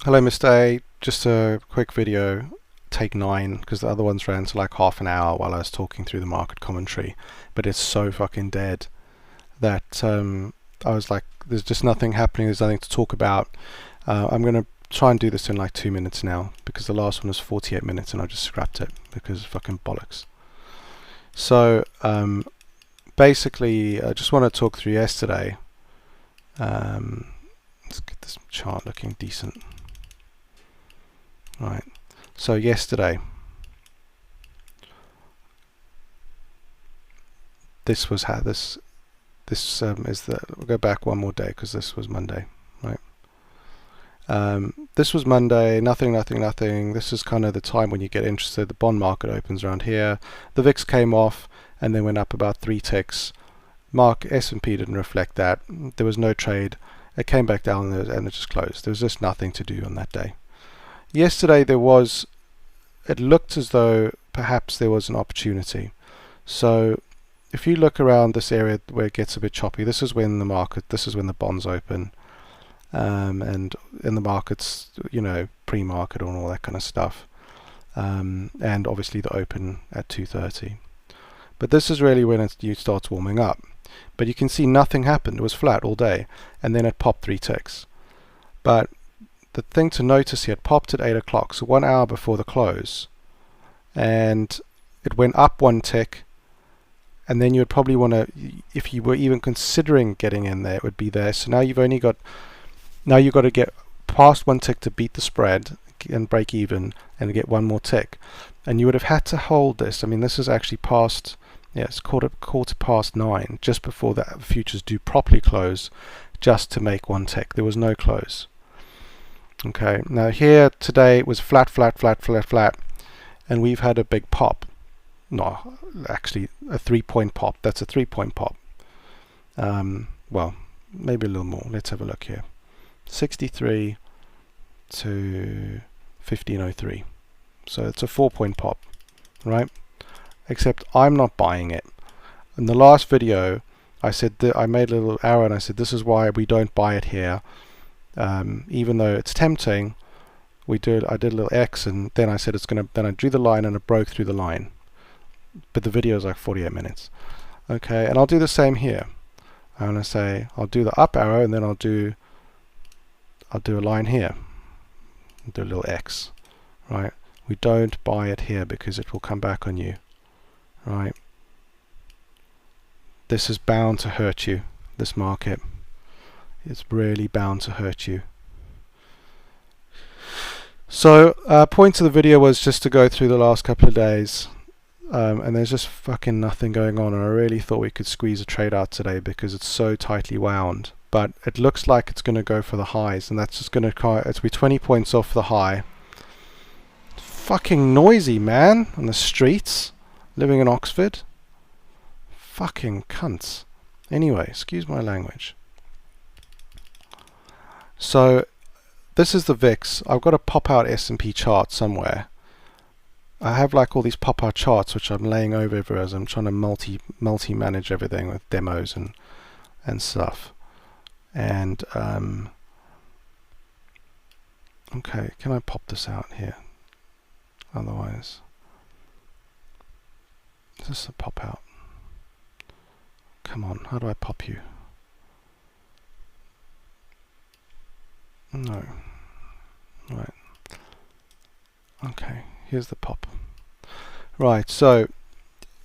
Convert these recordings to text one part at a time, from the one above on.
Hello, Mr. A. Just a quick video, take 9, because the other ones ran to like half an hour while I was talking through the market commentary. But it's so fucking dead that I was like, there's just nothing happening, there's nothing to talk about. I'm going to try and do this in like 2 minutes now, because the last one was 48 minutes and I just scrapped it because fucking bollocks. So basically, I just want to talk through yesterday. Let's get this chart looking decent. Right, so yesterday, this was how this is the, we'll go back one more day because this was Monday, right? This was Monday, nothing. This is kind of the time when you get interested. The bond market opens around here. The VIX came off and then went up about 3 ticks. S&P didn't reflect that. There was no trade. It came back down and it just closed. There was just nothing to do on that day. Yesterday it looked as though perhaps there was an opportunity. So if you look around this area where it gets a bit choppy, this is when the bonds open, and in the markets, pre-market and all that kind of stuff, and obviously the open at 2:30. But this is really when it starts warming up. But you can see nothing happened. It was flat all day, and then it popped 3 ticks. But the thing to notice here, it popped at 8 o'clock, so 1 hour before the close, and it went up 1 tick, and then you would probably want to, if you were even considering getting in there, it would be there. So now you've got to get past 1 tick to beat the spread and break even and get 1 more tick, and you would have had to hold this. I mean, this is actually past, it's quarter past 9, just before the futures do properly close, just to make 1 tick. There was no close. Okay, now here today it was flat, and we've had a big pop. No, actually a 3-point pop. That's a 3-point pop. Well, maybe a little more. Let's have a look here. 63 to 1503. So it's a 4-point pop, right? Except I'm not buying it. In the last video, I said that I made a little arrow and I said this is why we don't buy it here. Even though it's tempting, I did a little X, and then I said then I drew the line and it broke through the line. But the video is like 48 minutes. Okay, and I'll do the same here. I'm going to say I'll do the up arrow, and then I'll do a line here. I'll do a little X, right? We don't buy it here because it will come back on you, right? This is bound to hurt you, this market. It's really bound to hurt you. So point of the video was just to go through the last couple of days, and there's just fucking nothing going on, and I really thought we could squeeze a trade out today because it's so tightly wound. But it looks like it's going to go for the highs, and that's just going to be 20 points off the high. It's fucking noisy, man, on the streets, living in Oxford. Fucking cunts. Anyway, excuse my language. So this is the VIX. I've got a pop out S&P chart somewhere. I have like all these pop out charts which I'm laying over as I'm trying to multi manage everything with demos and stuff. And okay, can I pop this out here? Otherwise, is this a pop out? Come on, how do I pop you? No. Right. Okay, here's the pop. Right, so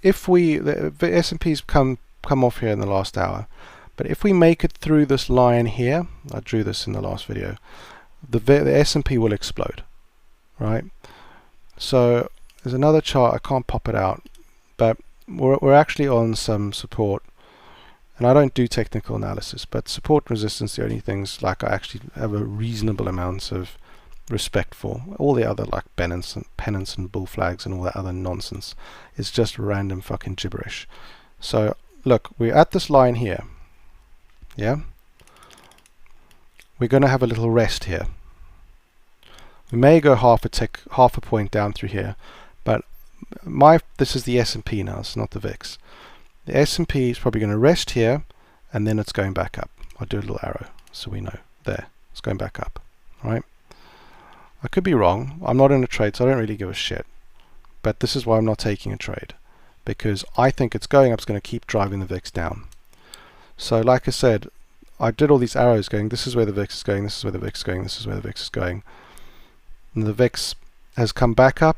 if the S&P's come off here in the last hour, but if we make it through this line here, I drew this in the last video, the S&P will explode, right? So there's another chart, I can't pop it out, but we're actually on some support. And I don't do technical analysis, but support and resistance, the only things like I actually have a reasonable amount of respect for. All the other like pennants and bull flags and all that other nonsense is just random fucking gibberish. So look, we're at this line here. Yeah? We're going to have a little rest here. We may go half a point down through here, but this is the S&P now, it's not the VIX. The S&P is probably going to rest here, and then it's going back up. I'll do a little arrow so we know. There, it's going back up, right? I could be wrong. I'm not in a trade, so I don't really give a shit. But this is why I'm not taking a trade, because I think it's going up, it's going to keep driving the VIX down. So like I said, I did all these arrows going, this is where the VIX is going, this is where the VIX is going, this is where the VIX is going. And the VIX has come back up,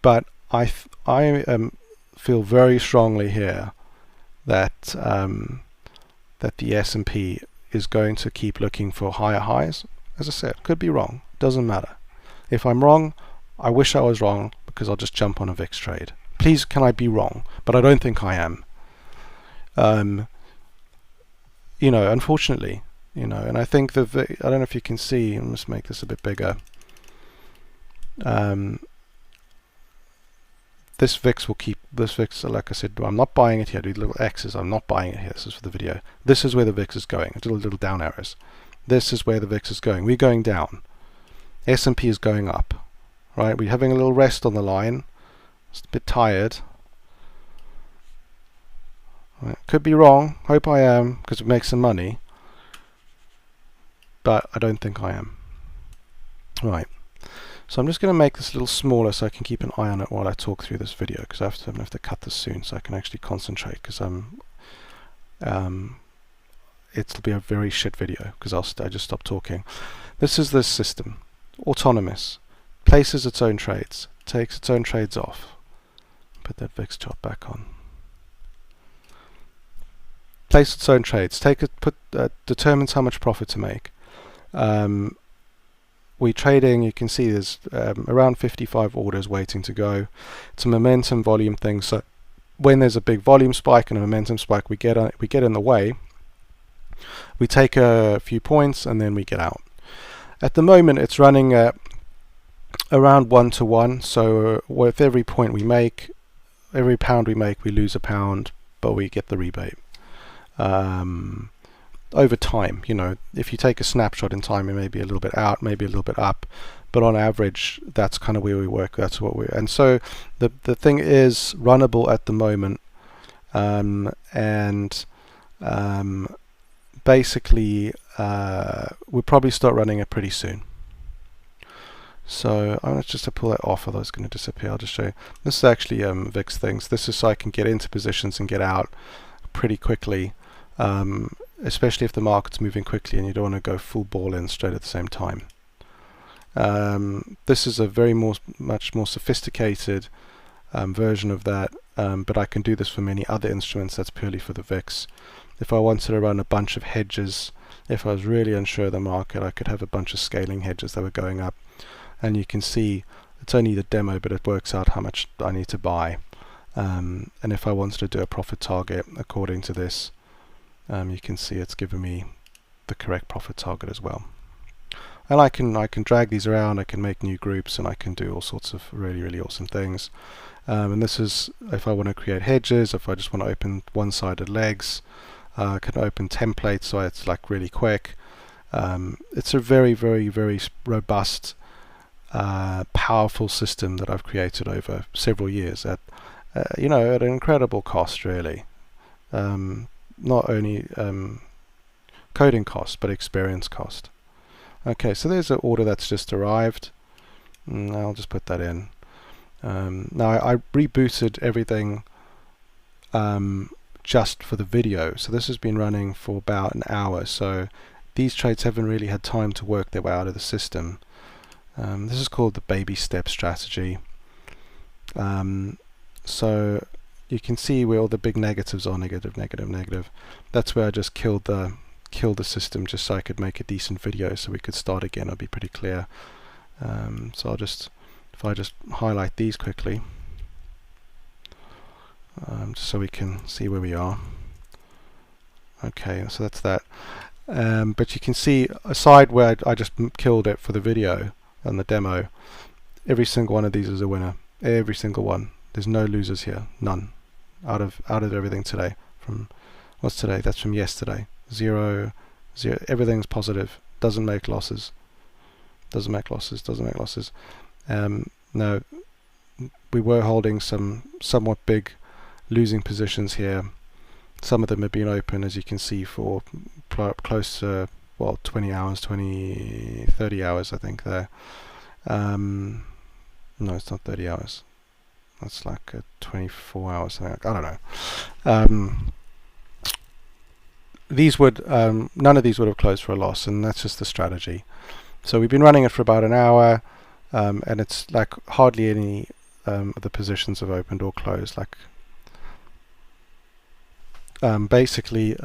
but I feel very strongly here that that the S&P is going to keep looking for higher highs. As I said, could be wrong, doesn't matter. If I'm wrong, I wish I was wrong, because I'll just jump on a VIX trade. Please, can I be wrong? But I don't think I am. You know, unfortunately, you know, and I think I don't know if you can see, let's make this a bit bigger. This VIX will keep, this VIX, like I said, I'm not buying it here, do little X's, I'm not buying it here, this is for the video. This is where the VIX is going, little down arrows. This is where the VIX is going, we're going down. S&P is going up, right? We're having a little rest on the line, it's a bit tired. Right. Could be wrong, hope I am, because it makes some money. But I don't think I am. Right. So I'm just going to make this a little smaller so I can keep an eye on it while I talk through this video, because I'm going to have to cut this soon so I can actually concentrate, because it'll be a very shit video because I just stopped talking. This is this system, autonomous, places its own trades, takes its own trades off. Put that VIX chart back on. Place its own trades, determines how much profit to make. We're trading, you can see there's around 55 orders waiting to go. It's a momentum volume thing, so when there's a big volume spike and a momentum spike, we get in the way. We take a few points and then we get out. At the moment it's running around 1-to-1, so with every point we make, every pound we make, we lose a pound, but we get the rebate. Over time, you know, if you take a snapshot in time, it may be a little bit out, maybe a little bit up, but on average, that's kind of where we work. That's what we. And so the thing is runnable at the moment, basically we'll probably start running it pretty soon. So I'm just to pull that off, otherwise it's going to disappear. I'll just show you. This is actually VIX things. This is so I can get into positions and get out pretty quickly. Especially if the market's moving quickly and you don't want to go full ball in straight at the same time. This is a much more sophisticated version of that, but I can do this for many other instruments. That's purely for the VIX. If I wanted to run a bunch of hedges, if I was really unsure of the market, I could have a bunch of scaling hedges that were going up, and you can see it's only the demo, but it works out how much I need to buy. And if I wanted to do a profit target according to this, you can see it's given me the correct profit target as well. And I can drag these around, I can make new groups, and I can do all sorts of really awesome things. And this is if I want to create hedges, if I just want to open one-sided legs, I can open templates so it's like really quick. It's a very robust, powerful system that I've created over several years at you know, at an incredible cost, really. Not only coding cost, but experience cost. Okay, so there's an order that's just arrived. I'll just put that in. Now I rebooted everything just for the video, so this has been running for about an hour, so these trades haven't really had time to work their way out of the system. This is called the baby step strategy. So you can see where all the big negatives are, negative. That's where I just killed the system just so I could make a decent video so we could start again. It'll be pretty clear. So if I just highlight these quickly, just so we can see where we are. Okay, so that's that. But you can see aside where I just killed it for the video and the demo, every single one of these is a winner. Every single one. There's no losers here. None. Out of everything today. From what's today? That's from yesterday. Zero. Everything's positive. Doesn't make losses. Doesn't make losses. Now we were holding some somewhat big losing positions here. Some of them have been open, as you can see, for close to well, 20 hours, 30 hours, I think there. No, it's not 30 hours. That's like 24 hours, something like, I don't know. These would, none of these would have closed for a loss, and that's just the strategy. So we've been running it for about an hour, and it's like hardly any of the positions have opened or closed. Like basically,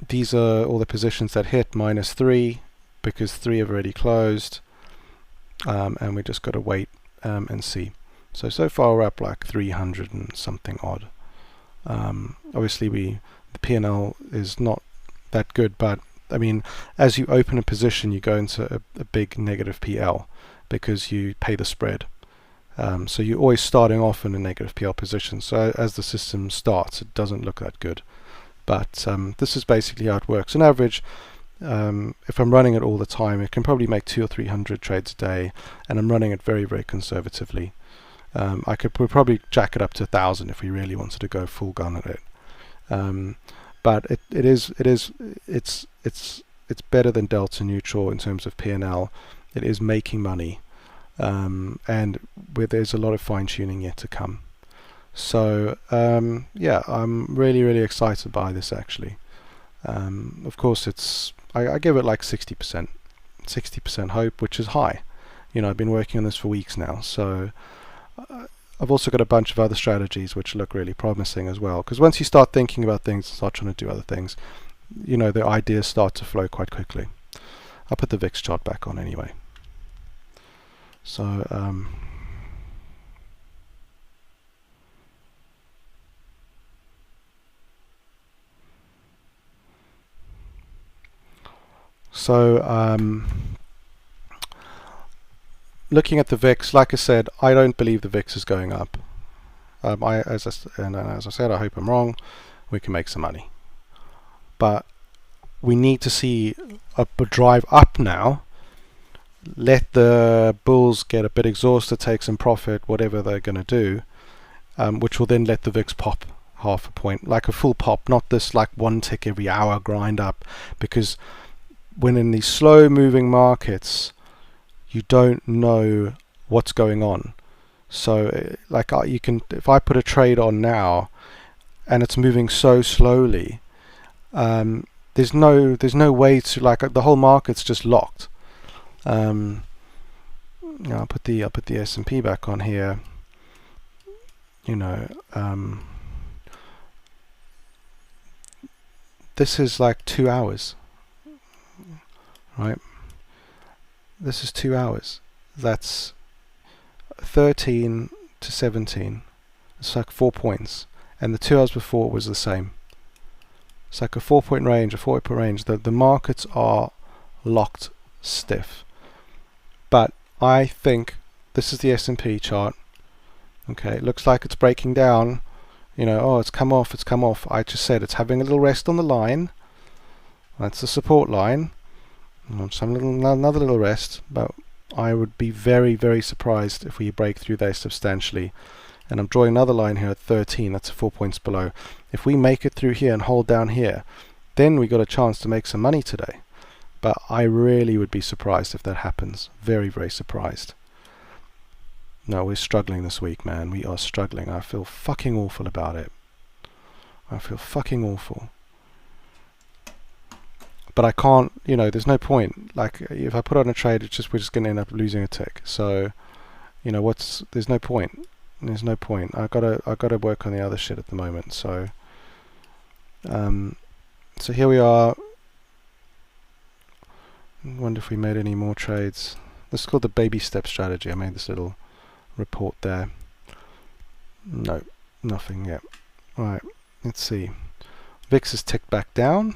these are all the positions that hit -3 because 3 have already closed, and we just got to wait and see. So far we're up like 300 and something odd. Obviously the P&L is not that good, but I mean, as you open a position, you go into a big negative PL because you pay the spread. So you're always starting off in a negative PL position. So as the system starts, it doesn't look that good. But this is basically how it works. On average, if I'm running it all the time, it can probably make 200 or 300 trades a day, and I'm running it very, very conservatively. I could probably jack it up to 1,000 if we really wanted to go full gun at it. But it's better than delta neutral in terms of P&L. It is making money, and where there's a lot of fine tuning yet to come. So yeah, I'm really, really excited by this actually. Of course, I give it like 60% hope, which is high. You know, I've been working on this for weeks now, so I've also got a bunch of other strategies which look really promising as well. Because once you start thinking about things and start trying to do other things, you know, the ideas start to flow quite quickly. I'll put the VIX chart back on anyway. So looking at the VIX, like I said, I don't believe the VIX is going up. As I said, I hope I'm wrong. We can make some money, but we need to see a drive up now. Let the bulls get a bit exhausted, take some profit, whatever they're going to do, which will then let the VIX pop half a point, like a full pop, not this like one tick every hour grind up, because when in these slow moving markets, you don't know what's going on. So like you can, if I put a trade on now and it's moving so slowly, there's no way to, like, the whole market's just locked. I'll put the S&P back on here. You know, this is like 2 hours, right? This is 2 hours. That's 13 to 17. It's like 4 points, and the 2 hours before was the same. It's like a 4-point range, a 4-point range. The markets are locked stiff. But I think this is the S&P chart. Okay, it looks like it's breaking down. You know, oh, it's come off, it's come off. I just said it's having a little rest on the line. That's the support line. Another little rest, but I would be very, very surprised if we break through there substantially. And I'm drawing another line here at 13. That's 4 points below. If we make it through here and hold down here, then we got a chance to make some money today. But I really would be surprised if that happens. Very, very surprised. No, we're struggling this week, man. We are struggling. I feel fucking awful about it. I feel fucking awful. But I can't, you know, there's no point. Like, if I put on a trade, we're just going to end up losing a tick. So, you know, there's no point. There's no point. I gotta work on the other shit at the moment. So, so here we are. I wonder if we made any more trades. This is called the baby step strategy. I made this little report there. No, nothing yet. Right, let's see. VIX has ticked back down.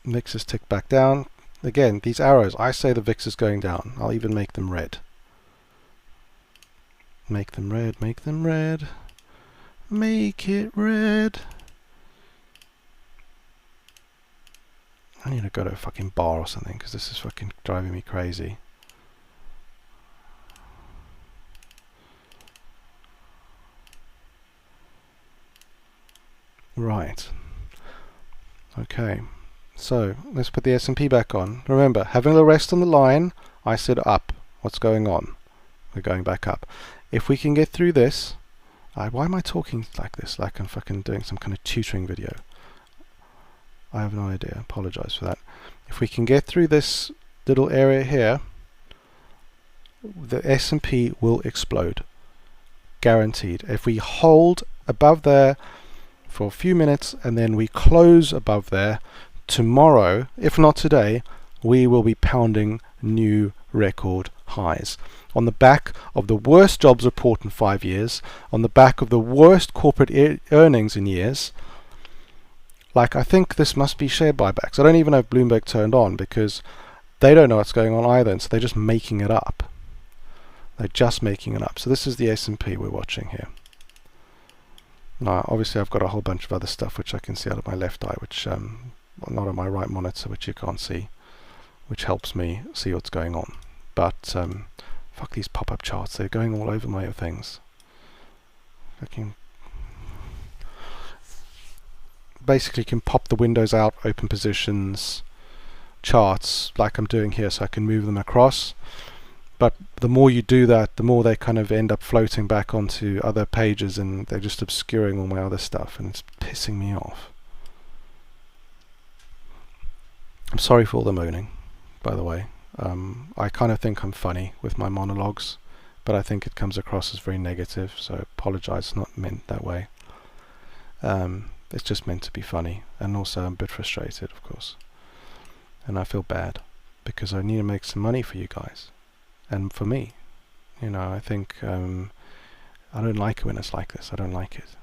VIX has ticked back down. Again, these arrows, I say the VIX is going down. I'll even make them red. Make them red, make them red. Make it red. I need to go to a fucking bar or something because this is fucking driving me crazy. Right. Okay. So let's put the S&P back on. Remember, having a rest on the line, I said up. What's going on? We're going back up. If we can get through this, why am I talking like this? Like I'm fucking doing some kind of tutoring video. I have no idea. Apologize for that. If we can get through this little area here, the S&P will explode. Guaranteed. If we hold above there for a few minutes and then we close above there, tomorrow, if not today, we will be pounding new record highs. On the back of the worst jobs report in 5 years, on the back of the worst corporate earnings in years. Like, I think this must be share buybacks. I don't even know if Bloomberg turned on because they don't know what's going on either, and so they're just making it up. They're just making it up. So this is the S&P we're watching here. Now, obviously I've got a whole bunch of other stuff which I can see out of my left eye, which not on my right monitor, which you can't see, which helps me see what's going on. But fuck these pop-up charts, they're going all over my things. Fucking basically can pop the windows out, open positions, charts like I'm doing here, so I can move them across. But the more you do that, the more they kind of end up floating back onto other pages, and they're just obscuring all my other stuff, and it's pissing me off. I'm sorry for all the moaning, by the way. I kind of think I'm funny with my monologues, but I think it comes across as very negative, so apologize, it's not meant that way. It's just meant to be funny, and also I'm a bit frustrated, of course. And I feel bad, because I need to make some money for you guys. And for me, you know, I think I don't like it when it's like this. I don't like it.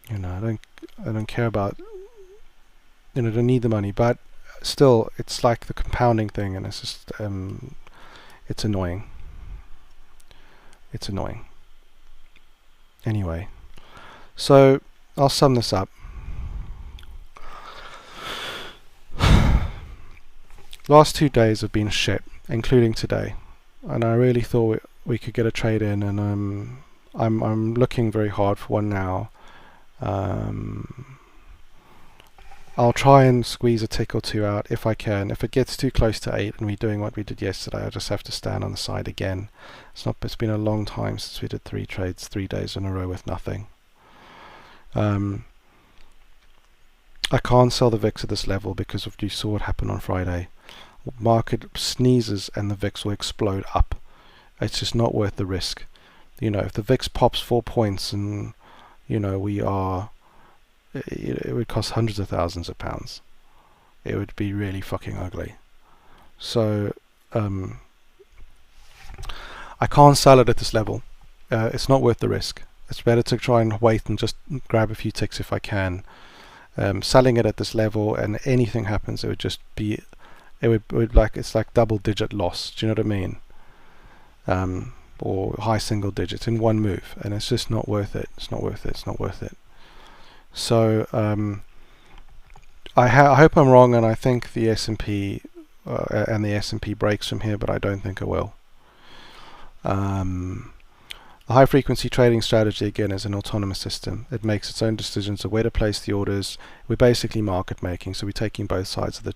You know, I don't care about, you know, I don't need the money, but still, it's like the compounding thing, and it's just it's annoying. It's annoying. Anyway, so I'll sum this up. Last 2 days have been shit, including today, and I really thought we could get a trade in, and I'm looking very hard for one now. I'll try and squeeze a tick or two out if I can. If it gets too close to 8 and we're doing what we did yesterday, I just have to stand on the side again. It's been a long time since we did 3 trades, 3 days in a row with nothing. I can't sell the VIX at this level because of you saw what happened on Friday. Market sneezes and the VIX will explode up. It's just not worth the risk. You know, if the VIX pops 4 points and, you know, it would cost hundreds of thousands of pounds. It would be really fucking ugly. So, I can't sell it at this level. It's not worth the risk. It's better to try and wait and just grab a few ticks if I can. Selling it at this level and anything happens, it would just be, it's like double-digit loss. Do you know what I mean? Or high single digits in one move, and it's just not worth it. It's not worth it. It's not worth it. So I hope I'm wrong, and I think the S&P and the S&P breaks from here, but I don't think it will. The high frequency trading strategy again is an autonomous system. It makes its own decisions of where to place the orders. We're basically market making, so we're taking both sides of the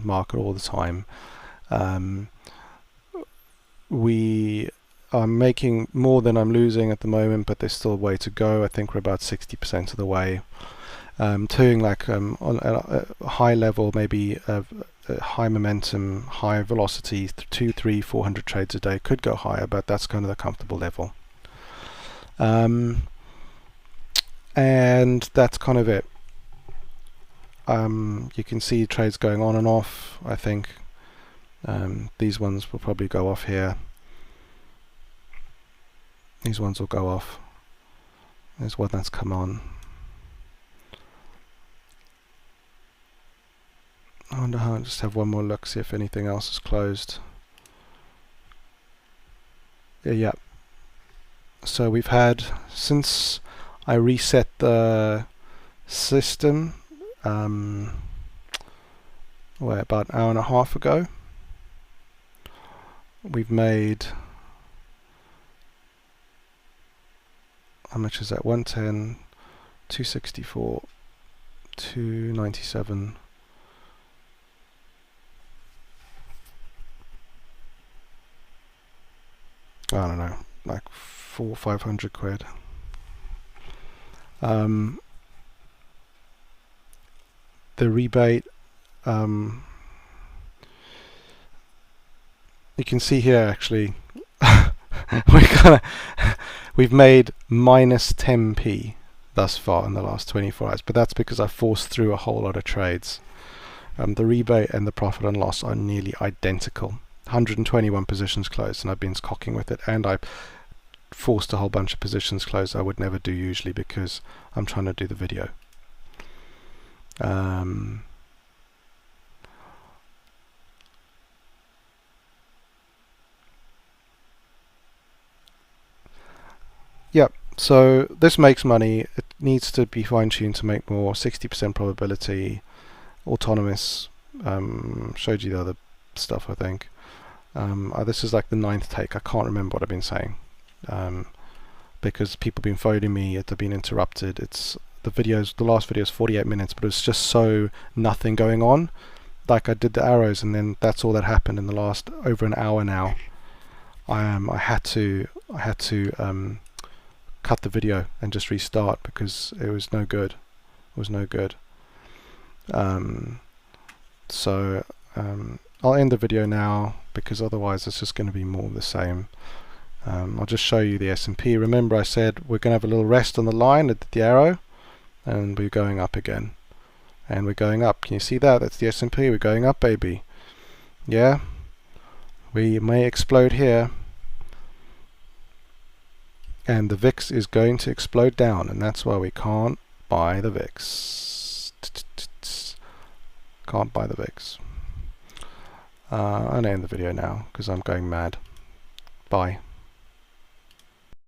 market all the time. We are making more than I'm losing at the moment, but there's still a way to go. I think we're about 60% of the way. Doing like on a high level, maybe high momentum, high velocity, 200, 300, 400 trades a day, could go higher, but that's kind of the comfortable level. And that's kind of it. You can see trades going on and off. I think these ones will probably go off here. These ones will go off. There's one that's come on. I wonder how. I'll just have one more look, see if anything else is closed. Yeah. So we've had, since I reset the system, about an hour and a half ago, we've made how much is that? 110, 264, 297. I don't know, like 400-500 quid. The rebate, you can see here actually we've made minus 10p thus far in the last 24 hours, but that's because I forced through a whole lot of trades. The rebate and the profit and loss are nearly identical. 121 positions closed, and I've been cocking with it, and I forced a whole bunch of positions closed I would never do usually because I'm trying to do the video. Yep, so this makes money. It needs to be fine-tuned to make more. 60% probability, autonomous. Showed you the other stuff, I think. This is like the 9th take. I can't remember what I've been saying because people have been phoning me. They've been interrupted. It's the videos. The last video is 48 minutes, but it's just so nothing going on. Like I did the arrows, and then that's all that happened in the last over an hour now. I had to cut the video and just restart because it was no good. It was no good. So I'll end the video now because otherwise it's just going to be more of the same. I'll just show you the S&P. Remember I said we're going to have a little rest on the line at the arrow, and we're going up again. And we're going up. Can you see that? That's the S&P. We're going up, baby. Yeah? We may explode here. And the VIX is going to explode down, and that's why we can't buy the VIX. Can't buy the VIX. I'll end the video now because I'm going mad. Bye.